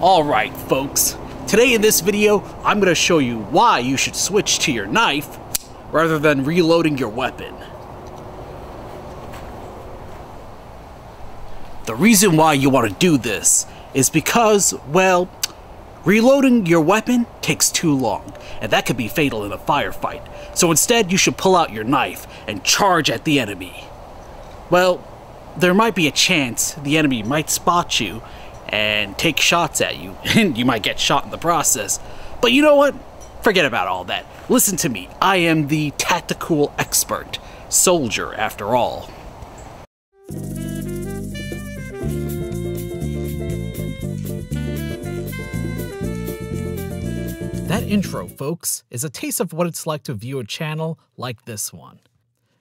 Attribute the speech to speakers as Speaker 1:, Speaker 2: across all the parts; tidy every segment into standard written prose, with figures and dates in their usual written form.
Speaker 1: Alright folks, today in this video I'm going to show you why you should switch to your knife rather than reloading your weapon. The reason why you want to do this is because, well, reloading your weapon takes too long, and that could be fatal in a firefight. So instead you should pull out your knife and charge at the enemy. Well, there might be a chance the enemy might spot you and take shots at you, and you might get shot in the process. But you know what? Forget about all that. Listen to me. I am the tactical expert. Soldier, after all. That intro, folks, is a taste of what it's like to view a channel like this one.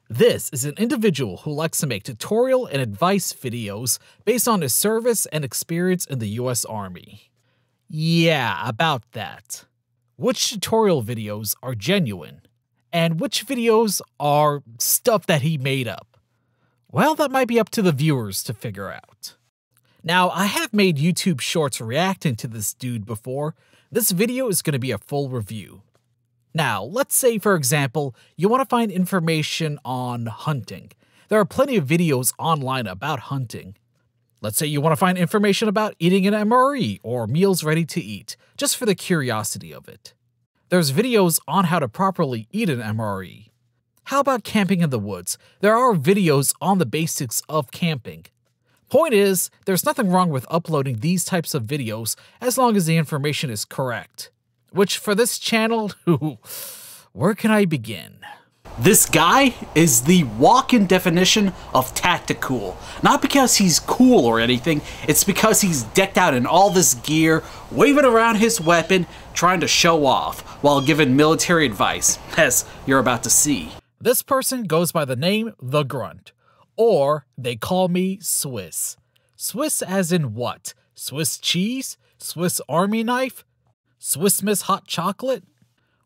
Speaker 1: This is an individual who likes to make tutorial and advice videos based on his service and experience in the US Army. Yeah, about that. Which tutorial videos are genuine? And which videos are stuff that he made up? Well, that might be up to the viewers to figure out. Now, I have made YouTube shorts reacting to this dude before. This video is going to be a full review. Now, let's say, for example, you want to find information on hunting. There are plenty of videos online about hunting. Let's say you want to find information about eating an MRE or meals ready to eat, just for the curiosity of it. There's videos on how to properly eat an MRE. How about camping in the woods? There are videos on the basics of camping. Point is, there's nothing wrong with uploading these types of videos as long as the information is correct. Which, for this channel, where can I begin? This guy is the walk-in definition of Tacticool. Not because he's cool or anything, it's because he's decked out in all this gear, waving around his weapon, trying to show off, while giving military advice, as you're about to see. This person goes by the name The Grunt, or they call me Swiss. Swiss as in what? Swiss cheese? Swiss Army knife? Swiss Miss Hot Chocolate?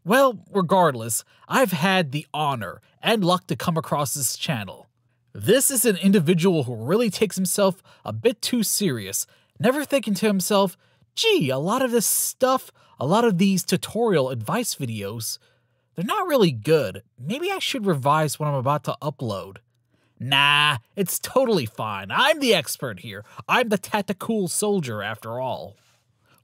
Speaker 1: Well, regardless, I've had the honor and luck to come across this channel. This is an individual who really takes himself a bit too serious, never thinking to himself, gee, a lot of this stuff, a lot of these tutorial advice videos, they're not really good. Maybe I should revise what I'm about to upload. Nah, it's totally fine. I'm the expert here. I'm the tactical soldier after all.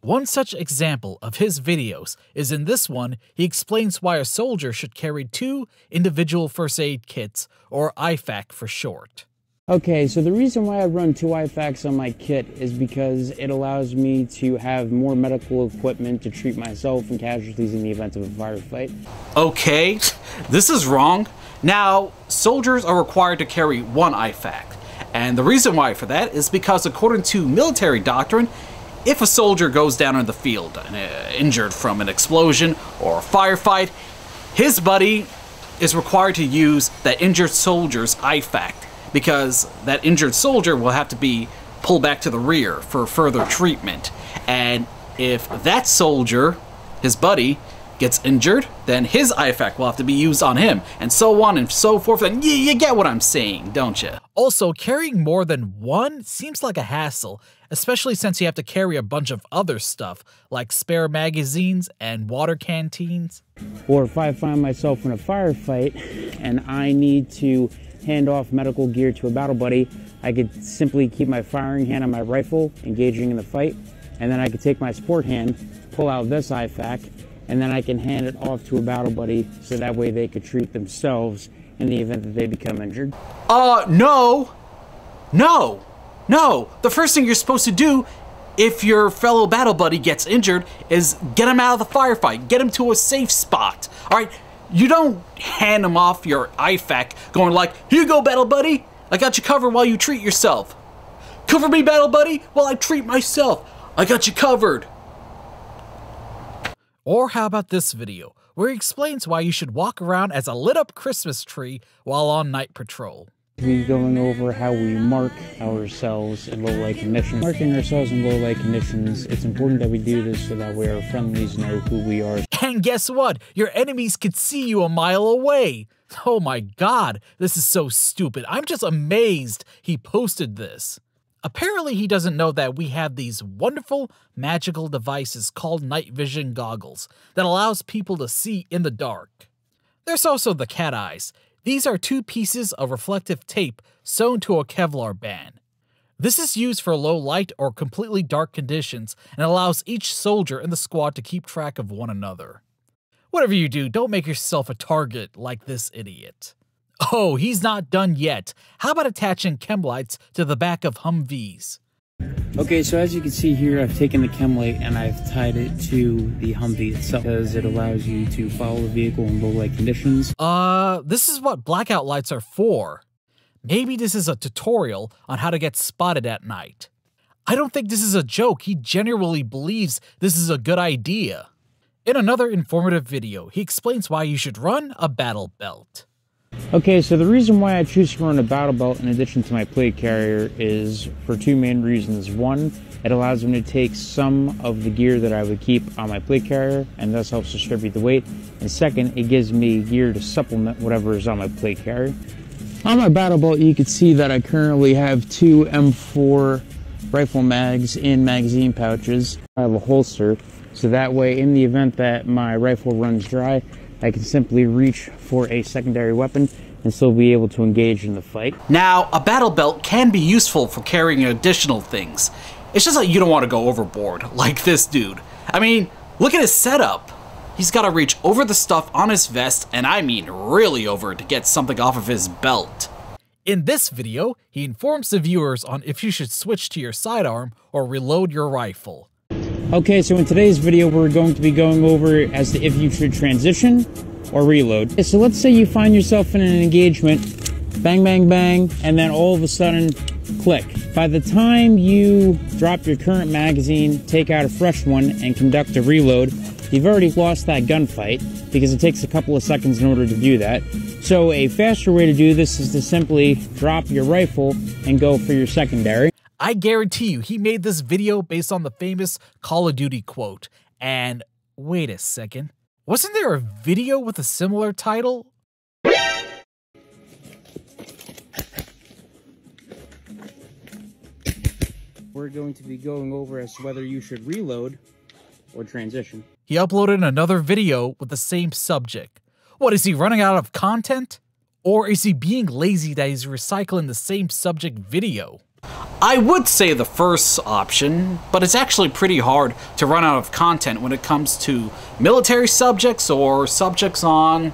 Speaker 1: One such example of his videos is in this one. He explains why a soldier should carry 2 individual first aid kits, or IFAK for short.
Speaker 2: Okay, so the reason why I run 2 IFAKs on my kit is because it allows me to have more medical equipment to treat myself and casualties in the event of a firefight. Okay,
Speaker 1: this is wrong. Now, soldiers are required to carry 1 IFAK, and the reason why for that is because according to military doctrine, if a soldier goes down in the field injured from an explosion or a firefight, his buddy is required to use that injured soldier's IFAK, because that injured soldier will have to be pulled back to the rear for further treatment. And if that soldier, his buddy, gets injured, then his IFAK will have to be used on him, and so on and so forth. And you get what I'm saying, don't you? Also, carrying more than 1 seems like a hassle, especially since you have to carry a bunch of other stuff, like spare magazines and water canteens.
Speaker 2: Or if I find myself in a firefight and I need to hand off medical gear to a battle buddy, I could simply keep my firing hand on my rifle, engaging in the fight, and then I could take my sport hand, pull out this IFAK, and then I can hand it off to a battle buddy so that way they could treat themselves in the event that they become injured.
Speaker 1: No! The first thing you're supposed to do if your fellow battle buddy gets injured is get him out of the firefight, get him to a safe spot, alright? You don't hand him off your IFAK going like, here you go, battle buddy, I got you covered while you treat yourself. Cover me, battle buddy, while I treat myself. I got you covered. Or how about this video, where he explains why you should walk around as a lit-up Christmas tree while on night patrol.
Speaker 2: We're going over how we mark ourselves in low-light conditions. Marking ourselves in low-light conditions, it's important that we do this so that way our friendlies know who we are.
Speaker 1: And guess what? Your enemies could see you a mile away. Oh my god, this is so stupid. I'm just amazed he posted this. Apparently he doesn't know that we have these wonderful magical devices called night vision goggles that allows people to see in the dark. There's also the cat eyes. These are 2 pieces of reflective tape sewn to a Kevlar band. This is used for low light or completely dark conditions and allows each soldier in the squad to keep track of one another. Whatever you do, don't make yourself a target like this idiot. Oh, he's not done yet. How about attaching chem lights to the back of Humvees?
Speaker 2: Okay, so as you can see here, I've taken the chem light and I've tied it to the Humvee itself because it allows you to follow the vehicle in low light conditions.
Speaker 1: This is what blackout lights are for. Maybe this is a tutorial on how to get spotted at night. I don't think this is a joke. He genuinely believes this is a good idea. In another informative video, he explains why you should run a battle belt.
Speaker 2: Okay, so the reason why I choose to run a battle belt in addition to my plate carrier is for 2 main reasons. One, it allows me to take some of the gear that I would keep on my plate carrier and thus helps distribute the weight. And second, it gives me gear to supplement whatever is on my plate carrier. On my battle belt, you can see that I currently have 2 M4 rifle mags in magazine pouches. I have a holster, so that way in the event that my rifle runs dry, I can simply reach for a secondary weapon and still be able to engage in the fight.
Speaker 1: Now, a battle belt can be useful for carrying additional things. It's just that you don't want to go overboard, like this dude. I mean, look at his setup. He's got to reach over the stuff on his vest, and I mean really over, to get something off of his belt. In this video, he informs the viewers on if you should switch to your sidearm or reload your rifle.
Speaker 2: Okay, so in today's video, we're going to be going over as to if you should transition or reload. Okay, so let's say you find yourself in an engagement, bang, bang, bang, and then all of a sudden, click. By the time you drop your current magazine, take out a fresh one, and conduct a reload, you've already lost that gunfight because it takes a couple of seconds in order to do that. So a faster way to do this is to simply drop your rifle and go for your secondary.
Speaker 1: I guarantee you he made this video based on the famous Call of Duty quote. And wait a second, wasn't there a video with a similar title?
Speaker 2: We're going to be going over as to whether you should reload or transition.
Speaker 1: He uploaded another video with the same subject. What, is he running out of content? Or is he being lazy that he's recycling the same subject video? I would say the first option, but it's actually pretty hard to run out of content when it comes to military subjects or subjects on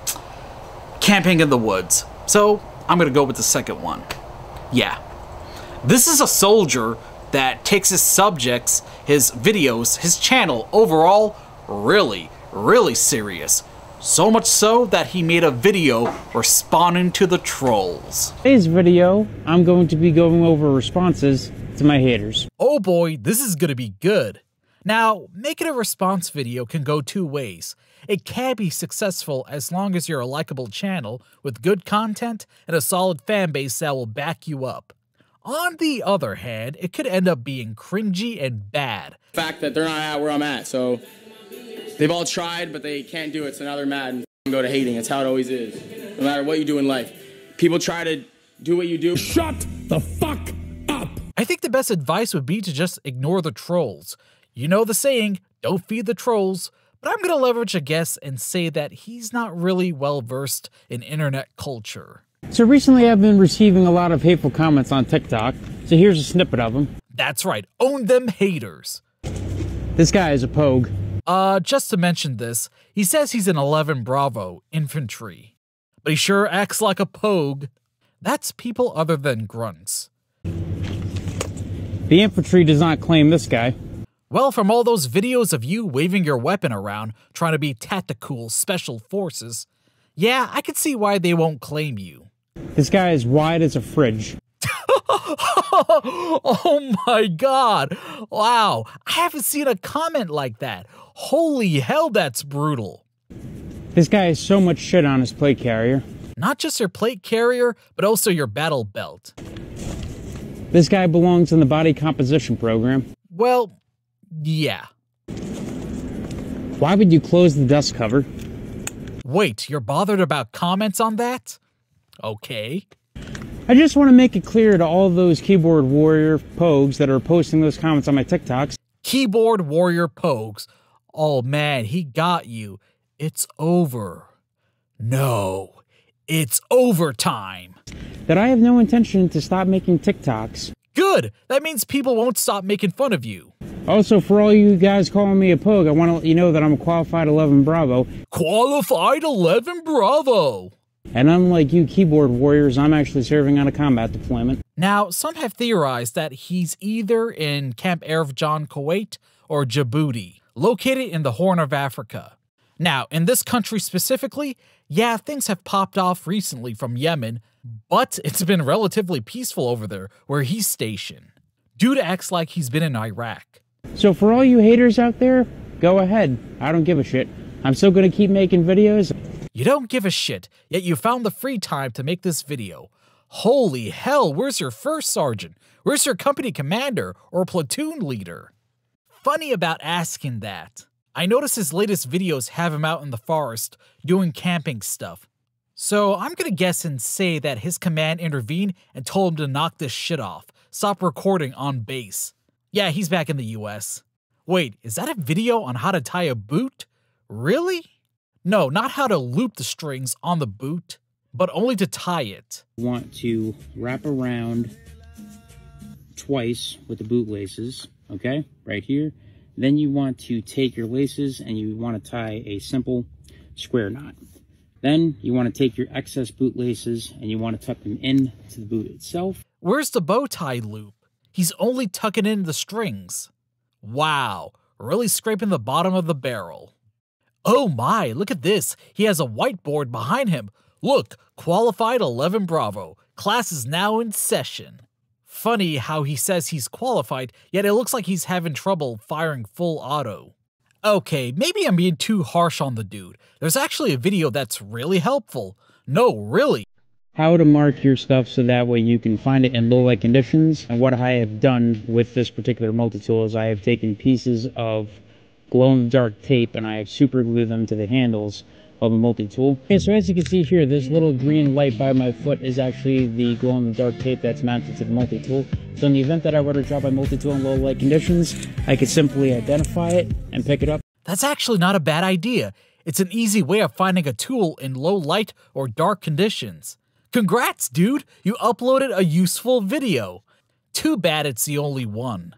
Speaker 1: camping in the woods. So I'm gonna go with the second one. Yeah. This is a soldier that takes his subjects, his videos, his channel overall really, really serious. So much so that he made a video responding to the trolls.
Speaker 2: Today's video, I'm going to be going over responses to my haters.
Speaker 1: Oh boy, this is gonna be good. Now, making a response video can go 2 ways. It can be successful as long as you're a likable channel with good content and a solid fan base that will back you up. On the other hand, it could end up being cringy and bad.
Speaker 3: The fact that they're not at where I'm at, so they've all tried, but they can't do it, so now they're mad and go to hating. That's how it always is, no matter what you do in life. People try to do what you do. Shut the fuck up!
Speaker 1: I think the best advice would be to just ignore the trolls. You know the saying, don't feed the trolls, but I'm gonna leverage a guess and say that he's not really well versed in internet culture.
Speaker 2: So recently I've been receiving a lot of hateful comments on TikTok, so here's a snippet of them.
Speaker 1: That's right, own them haters.
Speaker 2: This guy is a pogue.
Speaker 1: Just to mention this, he says he's an 11 Bravo infantry, but he sure acts like a pogue. That's people other than grunts.
Speaker 2: The infantry does not claim this guy.
Speaker 1: Well, from all those videos of you waving your weapon around, trying to be Tacticool special forces, yeah, I can see why they won't claim you.
Speaker 2: This guy is wide as a fridge.
Speaker 1: Oh my god! Wow, I haven't seen a comment like that. Holy hell, that's brutal.
Speaker 2: This guy has so much shit on his plate carrier.
Speaker 1: Not just your plate carrier, but also your battle belt.
Speaker 2: This guy belongs in the body composition program.
Speaker 1: Well, yeah.
Speaker 2: Why would you close the dust cover?
Speaker 1: Wait, you're bothered about comments on that? Okay.
Speaker 2: I just want to make it clear to all those keyboard warrior pogues that are posting those comments on my TikToks.
Speaker 1: Keyboard warrior pogues. Oh man, he got you. It's over. No, it's overtime.
Speaker 2: That I have no intention to stop making TikToks.
Speaker 1: Good. That means people won't stop making fun of you.
Speaker 2: Also, for all you guys calling me a pogue, I want to let you know that I'm a qualified 11 Bravo.
Speaker 1: Qualified 11 Bravo.
Speaker 2: And unlike you keyboard warriors, I'm actually serving on a combat deployment.
Speaker 1: Now, some have theorized that he's either in Camp Erfjan, Kuwait, or Djibouti, located in the Horn of Africa. Now, in this country specifically, yeah, things have popped off recently from Yemen, but it's been relatively peaceful over there where he's stationed. Dude acts like he's been in Iraq.
Speaker 2: So for all you haters out there, go ahead. I don't give a shit. I'm still gonna keep making videos.
Speaker 1: You don't give a shit, yet you found the free time to make this video. Holy hell, where's your first sergeant? Where's your company commander or platoon leader? Funny about asking that. I notice his latest videos have him out in the forest doing camping stuff. So I'm gonna guess and say that his command intervened and told him to knock this shit off. Stop recording on base. Yeah, he's back in the US. Wait, is that a video on how to tie a boot? Really? No, not how to loop the strings on the boot, but only to tie it.
Speaker 2: You want to wrap around twice with the boot laces, okay? Right here. Then you want to take your laces and you want to tie a simple square knot. Then you want to take your excess boot laces and you want to tuck them in to the boot itself.
Speaker 1: Where's the bow tie loop? He's only tucking in the strings. Wow, really scraping the bottom of the barrel. Oh my, look at this. He has a whiteboard behind him. Look, qualified 11 Bravo. Class is now in session. Funny how he says he's qualified, yet it looks like he's having trouble firing full auto. Okay, maybe I'm being too harsh on the dude. There's actually a video that's really helpful. No, really.
Speaker 2: How to mark your stuff so that way you can find it in low light conditions. And what I have done with this particular multi-tool is I have taken pieces of glow-in-the-dark tape and I have super glued them to the handles of the multi-tool. Okay, so as you can see here, this little green light by my foot is actually the glow-in-the-dark tape that's mounted to the multi-tool. So in the event that I were to drop my multi-tool in low light conditions, I could simply identify it and pick it up.
Speaker 1: That's actually not a bad idea. It's an easy way of finding a tool in low light or dark conditions. Congrats, dude! You uploaded a useful video. Too bad it's the only one.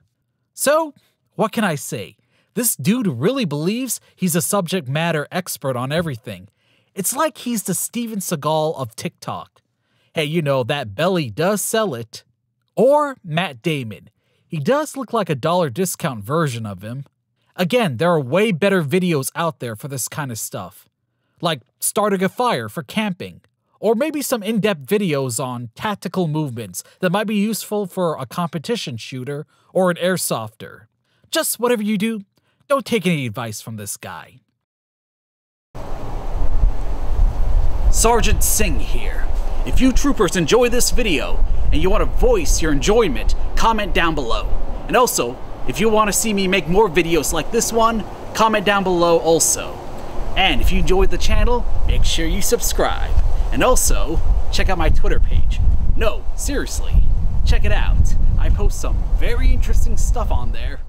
Speaker 1: So, what can I say? This dude really believes he's a subject matter expert on everything. It's like he's the Steven Seagal of TikTok. Hey, you know, that belly does sell it. Or Matt Damon. He does look like a dollar discount version of him. Again, there are way better videos out there for this kind of stuff. Like starting a fire for camping. Or maybe some in-depth videos on tactical movements that might be useful for a competition shooter or an airsofter. Just whatever you do, don't take any advice from this guy. Sergeant Singh here. If you troopers enjoy this video and you want to voice your enjoyment, comment down below. And also, if you want to see me make more videos like this one, comment down below also. And if you enjoyed the channel, make sure you subscribe. And also, check out my Twitter page. No, seriously, check it out. I post some very interesting stuff on there.